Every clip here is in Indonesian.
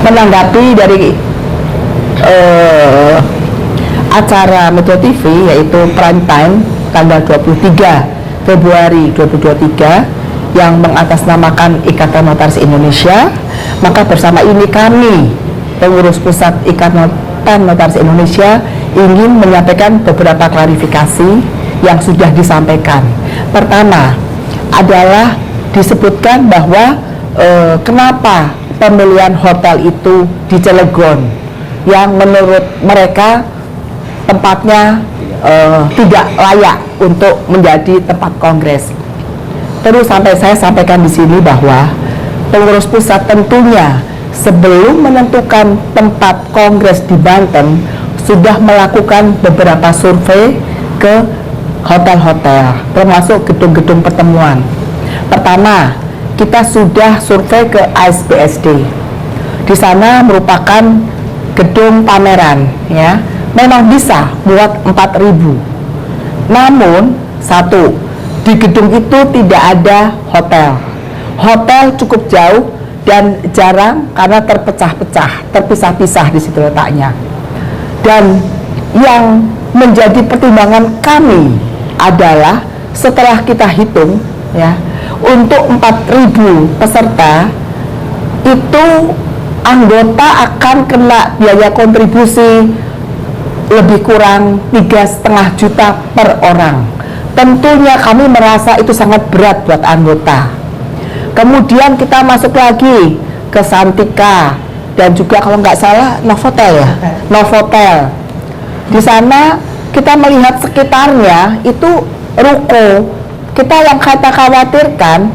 menanggapi dari acara Metro TV yaitu Prime Time tanggal 23 Februari 2023 yang mengatasnamakan Ikatan Notaris Indonesia, maka bersama ini kami pengurus pusat Ikatan Notaris Indonesia ingin menyampaikan beberapa klarifikasi yang sudah disampaikan. Pertama adalah disebutkan bahwa kenapa pemilihan hotel itu di Cilegon yang menurut mereka tempatnya tidak layak untuk menjadi tempat kongres. Terus saya sampaikan di sini bahwa pengurus pusat tentunya sebelum menentukan tempat kongres di Banten sudah melakukan beberapa survei ke hotel-hotel termasuk gedung-gedung pertemuan. Pertama, kita sudah survei ke ASBSD. Di sana merupakan gedung pameran, ya. Memang bisa muat 4.000. Namun satu, di gedung itu tidak ada hotel. Hotel cukup jauh dan jarang karena terpecah-pecah, terpisah-pisah di situ letaknya. Dan yang menjadi pertimbangan kami adalah setelah kita hitung, ya, untuk 4.000 peserta itu anggota akan kena biaya kontribusi lebih kurang 3,5 juta per orang. Tentunya kami merasa itu sangat berat buat anggota. Kemudian kita masuk lagi ke Santika dan juga kalau nggak salah Novotel, ya, Novotel. Di sana kita melihat sekitarnya itu ruko. Kita yang kita khawatirkan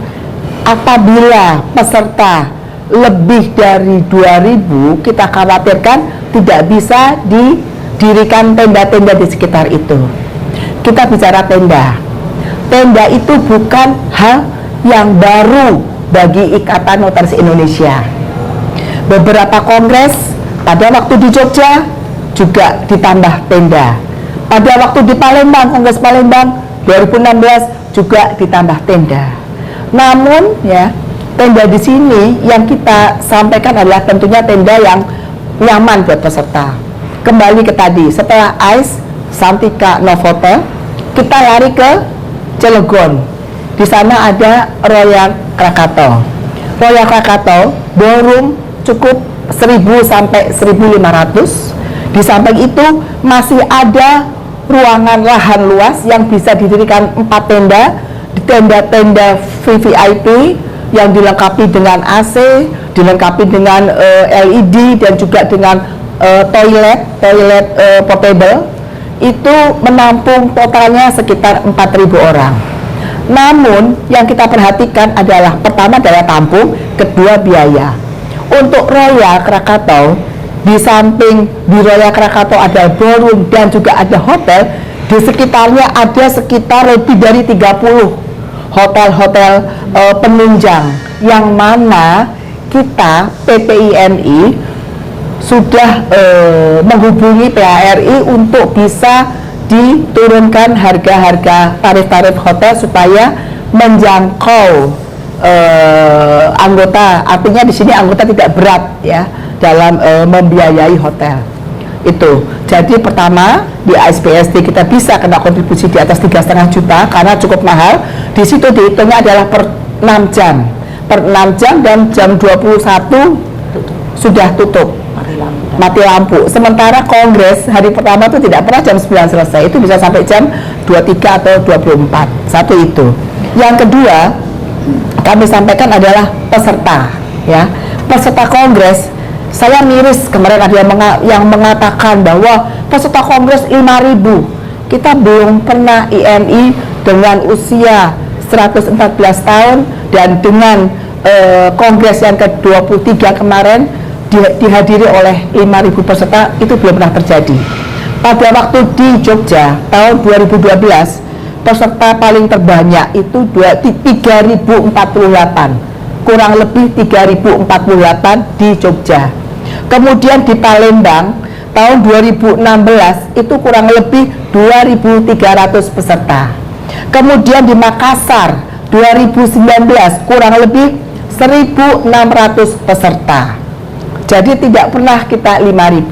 apabila peserta lebih dari 2.000, kita khawatirkan tidak bisa didirikan tenda-tenda di sekitar itu. Kita bicara tenda. Tenda itu bukan hal yang baru bagi Ikatan Notaris Indonesia. Beberapa kongres pada waktu di Jogja juga ditambah tenda. Pada waktu di Palembang, Kongres Palembang 2016 juga ditambah tenda. Namun ya, tenda di sini yang kita sampaikan adalah tentunya tenda yang nyaman buat peserta. Kembali ke tadi, setelah AIS, Santika, Novotel, kita lari ke Cilegon. Di sana ada Royal Krakatau. Royal Krakatau ballroom cukup 1.000 sampai 1.500. Di samping itu masih ada ruangan lahan luas yang bisa didirikan 4 tenda, tenda-tenda VVIP yang dilengkapi dengan AC, dilengkapi dengan LED dan juga dengan toilet portable. Itu menampung totalnya sekitar 4.000 orang. Namun yang kita perhatikan adalah pertama daya tampung, kedua biaya. Untuk Royal Krakatau, di samping di Royal Krakatau ada ballroom dan juga ada hotel, di sekitarnya ada sekitar lebih dari 30 hotel-hotel penunjang yang mana kita PPINI sudah menghubungi PHRI untuk bisa diturunkan harga-harga tarif-tarif hotel supaya menjangkau anggota. Artinya di sini anggota tidak berat ya dalam membiayai hotel itu. Jadi pertama di ASBSD kita bisa kena kontribusi di atas 3,5 juta karena cukup mahal. Di situ dihitungnya adalah per 6 jam, dan jam 21 sudah tutup, mati lampu. Sementara kongres hari pertama itu tidak pernah jam 9 selesai, itu bisa sampai jam 23 atau 24. Satu itu. Yang kedua kami sampaikan adalah peserta, ya. Peserta kongres, saya miris kemarin ada yang mengatakan bahwa peserta kongres 5.000. Kita belum pernah INI dengan usia 114 tahun dan dengan kongres yang ke-23 kemarin dihadiri oleh 5.000 peserta, itu belum pernah terjadi. Pada waktu di Jogja tahun 2012 peserta paling terbanyak itu 3.048, kurang lebih 3.048 di Jogja. Kemudian di Palembang tahun 2016 itu kurang lebih 2.300 peserta. Kemudian di Makassar 2019 kurang lebih 1.600 peserta. Jadi tidak pernah kita 5.000.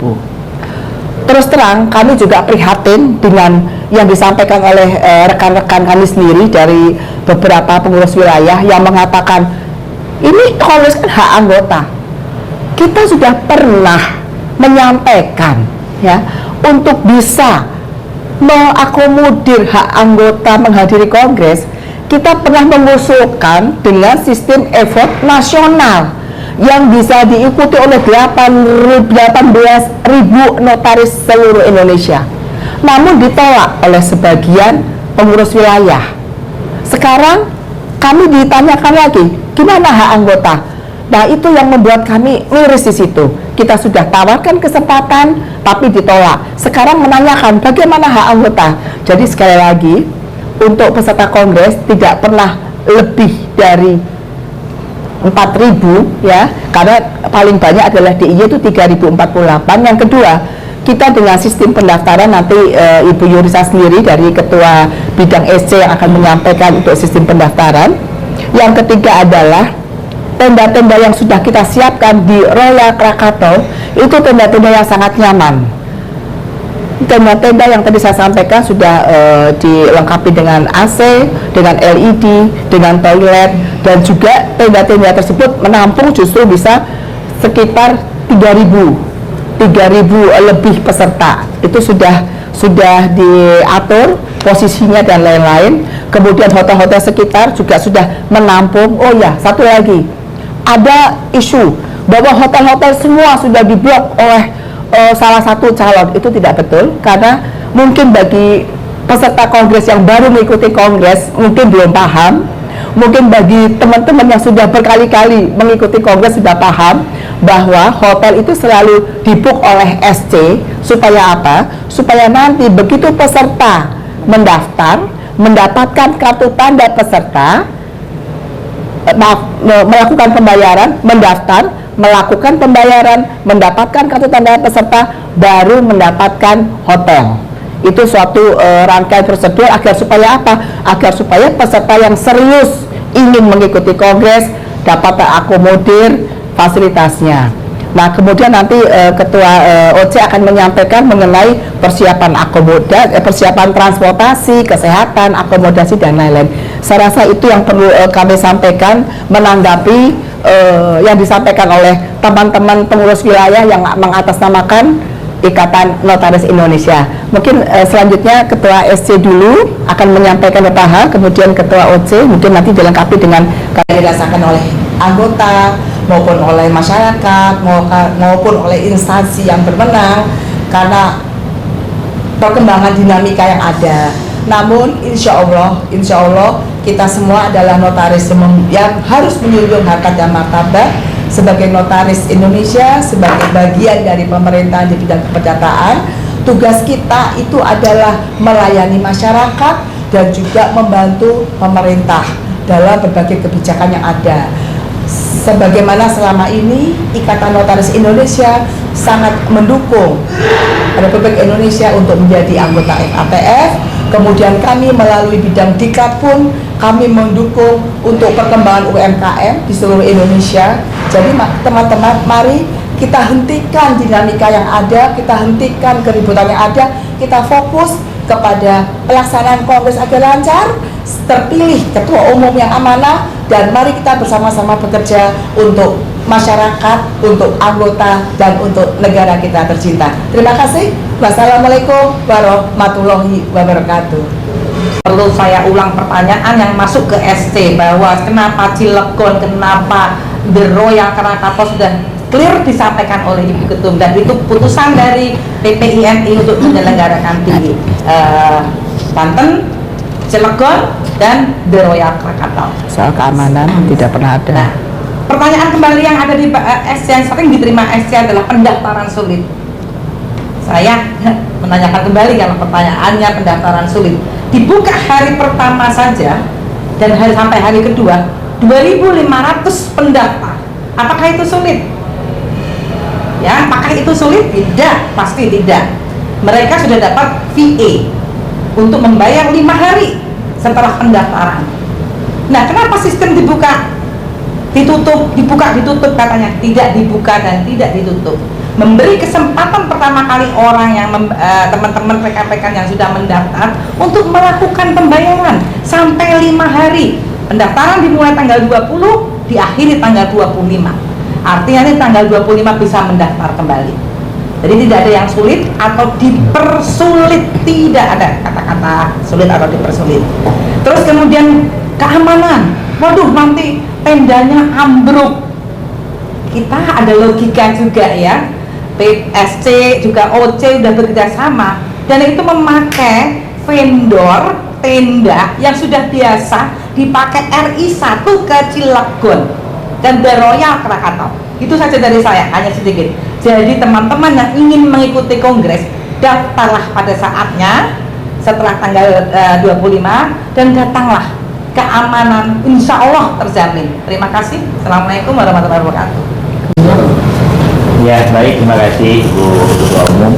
Terus terang kami juga prihatin dengan yang disampaikan oleh rekan-rekan kami sendiri dari beberapa pengurus wilayah yang mengatakan ini kongres kan hak anggota. Kita sudah pernah menyampaikan ya untuk bisa mengakomodir hak anggota menghadiri kongres, kita pernah mengusulkan dengan sistem effort nasional yang bisa diikuti oleh 18.000 notaris seluruh Indonesia. Namun ditolak oleh sebagian pengurus wilayah. Sekarang kami ditanyakan lagi, gimana hak anggota? Nah, itu yang membuat kami miris di situ. Kita sudah tawarkan kesempatan, tapi ditolak. Sekarang menanyakan bagaimana hak anggota. Jadi sekali lagi, untuk peserta kongres tidak pernah lebih dari 4.000 ya, karena paling banyak adalah DIY itu 3.048. Yang kedua, kita dengan sistem pendaftaran nanti Ibu Yurisa sendiri dari Ketua Bidang SC yang akan menyampaikan untuk sistem pendaftaran. Yang ketiga adalah tenda-tenda yang sudah kita siapkan di Royal Krakatau, itu tenda-tenda yang sangat nyaman. Tenda-tenda yang tadi saya sampaikan sudah dilengkapi dengan AC, dengan LED, dengan toilet, dan juga tenda-tenda tersebut menampung justru bisa sekitar 3.000 lebih peserta. Itu sudah diatur posisinya dan lain-lain. Kemudian hotel-hotel sekitar juga sudah menampung. Oh ya, satu lagi, ada isu bahwa hotel-hotel semua sudah diblok oleh salah satu calon. Itu tidak betul, karena mungkin bagi peserta kongres yang baru mengikuti kongres mungkin belum paham. Mungkin bagi teman-teman yang sudah berkali-kali mengikuti kongres sudah paham bahwa hotel itu selalu dibook oleh SC. Supaya apa? Supaya nanti begitu peserta mendaftar, mendapatkan kartu tanda peserta, melakukan pembayaran, mendaftar, melakukan pembayaran, mendapatkan kartu tanda peserta, baru mendapatkan hotel. Itu suatu rangkaian prosedur agar supaya apa? Agar supaya peserta yang serius ingin mengikuti kongres dapat terakomodir fasilitasnya. Nah, kemudian nanti Ketua OC akan menyampaikan mengenai persiapan persiapan transportasi, kesehatan, akomodasi, dan lain-lain. Saya rasa itu yang perlu kami sampaikan menanggapi yang disampaikan oleh teman-teman pengurus wilayah yang mengatasnamakan Ikatan Notaris Indonesia. Mungkin selanjutnya Ketua SC dulu akan menyampaikan beberapa hal, kemudian Ketua OC mungkin nanti dilengkapi dengan yang dirasakan oleh anggota maupun oleh masyarakat maupun oleh instansi yang berwenang karena perkembangan dinamika yang ada. Namun insya Allah kita semua adalah notaris yang harus menjunjung harkat dan martabat sebagai notaris Indonesia, sebagai bagian dari pemerintahan di bidang keperdataan. Tugas kita itu adalah melayani masyarakat dan juga membantu pemerintah dalam berbagai kebijakan yang ada. Sebagaimana selama ini Ikatan Notaris Indonesia sangat mendukung Republik Indonesia untuk menjadi anggota FATF. Kemudian kami melalui bidang Diklat pun kami mendukung untuk perkembangan UMKM di seluruh Indonesia. Jadi teman-teman, mari kita hentikan dinamika yang ada, kita hentikan keributan yang ada, kita fokus kepada pelaksanaan kongres agar lancar, terpilih ketua umum yang amanah, dan mari kita bersama-sama bekerja untuk masyarakat, untuk anggota, dan untuk negara kita tercinta. Terima kasih. Wassalamualaikum warahmatullahi wabarakatuh. Perlu saya ulang pertanyaan yang masuk ke SC bahwa kenapa Cilegon, kenapa The Royal Krakatau sudah clear disampaikan oleh Ibu Ketum, dan itu putusan dari PPIMI untuk menyelenggarakan di Banten, Cilegon, dan The Royal Krakatau. Soal keamanan tidak pernah ada. Nah, pertanyaan kembali yang ada di SC yang sering diterima SC adalah pendaftaran sulit. Saya menanyakan kembali kalau pertanyaannya pendaftaran sulit. Dibuka hari pertama saja dan sampai hari kedua 2.500 pendaftar. Apakah itu sulit? Ya, apakah itu sulit? Tidak, pasti tidak. Mereka sudah dapat VA untuk membayar 5 hari setelah pendaftaran. Nah, kenapa sistem dibuka ditutup, dibuka, ditutup katanya, tidak dibuka dan tidak ditutup. Memberi kesempatan pertama kali orang yang teman-teman rekan-rekan yang sudah mendaftar untuk melakukan pembayaran sampai 5 hari. Pendaftaran dimulai tanggal 20, diakhiri tanggal 25. Artinya ini tanggal 25 bisa mendaftar kembali. Jadi tidak ada yang sulit atau dipersulit, tidak ada kata-kata sulit atau dipersulit. Terus kemudian keamanan, waduh nanti tendanya ambruk. Kita ada logika juga ya, PSC juga OC udah bekerja sama dan itu memakai vendor tenda yang sudah biasa dipakai RI 1 ke Cilegon dan The Royal Krakatau. Itu saja dari saya, hanya sedikit. Jadi teman-teman yang ingin mengikuti kongres, daftarlah pada saatnya setelah tanggal 25 dan datanglah. Keamanan insya Allah terjamin. Terima kasih. Assalamualaikum warahmatullahi wabarakatuh. Ya, baik, terima kasih Bu Ketua Umum.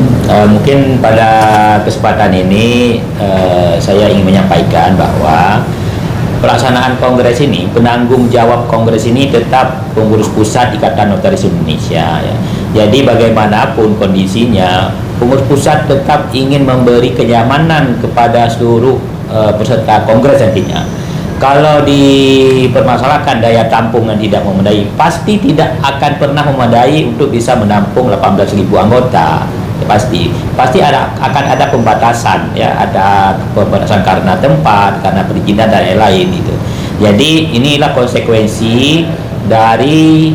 Mungkin pada kesempatan ini saya ingin menyampaikan bahwa pelaksanaan kongres ini, penanggung jawab kongres ini tetap pengurus pusat Ikatan Notaris Indonesia ya. Jadi bagaimanapun kondisinya, pengurus pusat tetap ingin memberi kenyamanan kepada seluruh peserta kongres nantinya. Kalau dipermasalahkan daya tampung yang tidak memadai, pasti tidak akan pernah memadai untuk bisa menampung 18.000 anggota. Ya, pasti akan ada pembatasan ya, ada pembatasan karena tempat, karena perizinan dan lain-lain itu. Jadi inilah konsekuensi dari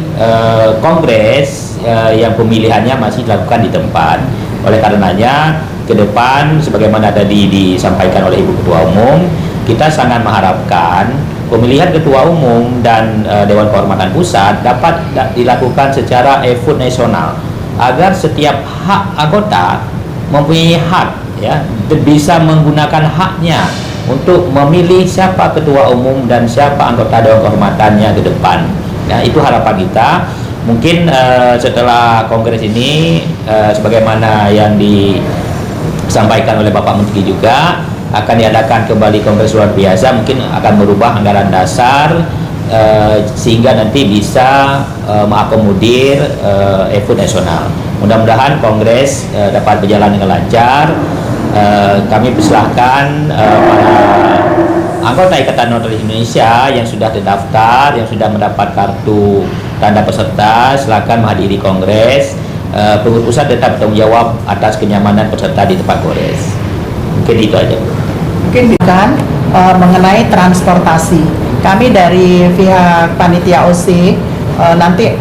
kongres yang pemilihannya masih dilakukan di tempat. Oleh karenanya ke depan sebagaimana tadi disampaikan oleh Ibu Ketua Umum, kita sangat mengharapkan pemilihan Ketua Umum dan Dewan Kehormatan Pusat dapat dilakukan secara effort nasional agar setiap hak anggota mempunyai hak ya, bisa menggunakan haknya untuk memilih siapa Ketua Umum dan siapa anggota Dewan Kehormatannya ke depan. Ya, itu harapan kita. Mungkin setelah kongres ini sebagaimana yang disampaikan oleh Bapak Menteri juga, akan diadakan kembali kongres luar biasa, mungkin akan merubah anggaran dasar sehingga nanti bisa mengakomodir effort nasional. Mudah-mudahan kongres dapat berjalan dengan lancar. Kami persilahkan para anggota Ikatan Notaris Indonesia yang sudah terdaftar, yang sudah mendapat kartu tanda peserta, silakan menghadiri kongres. Pengurus pusat tetap bertanggung jawab atas kenyamanan peserta di tempat kongres. Mungkin itu aja. Mungkin kan mengenai transportasi, kami dari pihak panitia OC nanti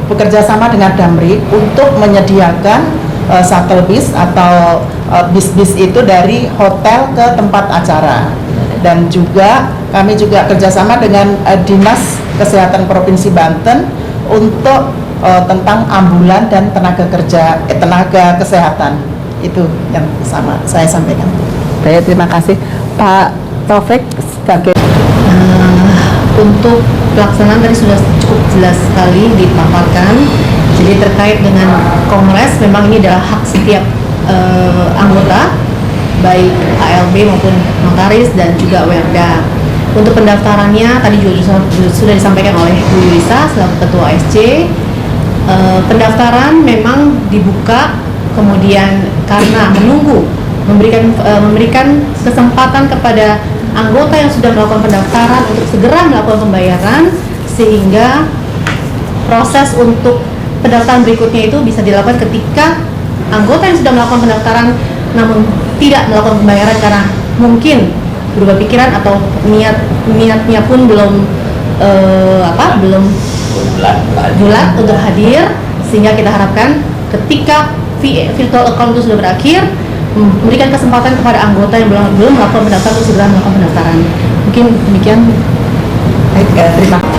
bekerja sama dengan Damri untuk menyediakan shuttle bis atau bis-bis itu dari hotel ke tempat acara, dan juga kami juga kerjasama dengan Dinas Kesehatan Provinsi Banten untuk tentang ambulan dan tenaga kerja tenaga kesehatan. Itu yang sama saya sampaikan. Baik, terima kasih Pak Taufik sebagai untuk pelaksanaan tadi sudah cukup jelas sekali dipaparkan. Jadi terkait dengan kongres, memang ini adalah hak setiap anggota, baik ALB maupun notaris dan juga WRPA. Untuk pendaftarannya tadi juga sudah disampaikan oleh Bu Yulisa selaku Ketua SC. Pendaftaran memang dibuka, kemudian karena menunggu memberikan kesempatan kepada anggota yang sudah melakukan pendaftaran untuk segera melakukan pembayaran, sehingga proses untuk pendaftaran berikutnya itu bisa dilakukan ketika anggota yang sudah melakukan pendaftaran namun tidak melakukan pembayaran karena mungkin berubah pikiran atau niatnya pun belum bulat untuk hadir, sehingga kita harapkan ketika virtual account itu sudah berakhir, memberikan kesempatan kepada anggota yang belum melakukan pendaftaran untuk segera melakukan pendaftaran. Mungkin demikian. Baik, terima kasih.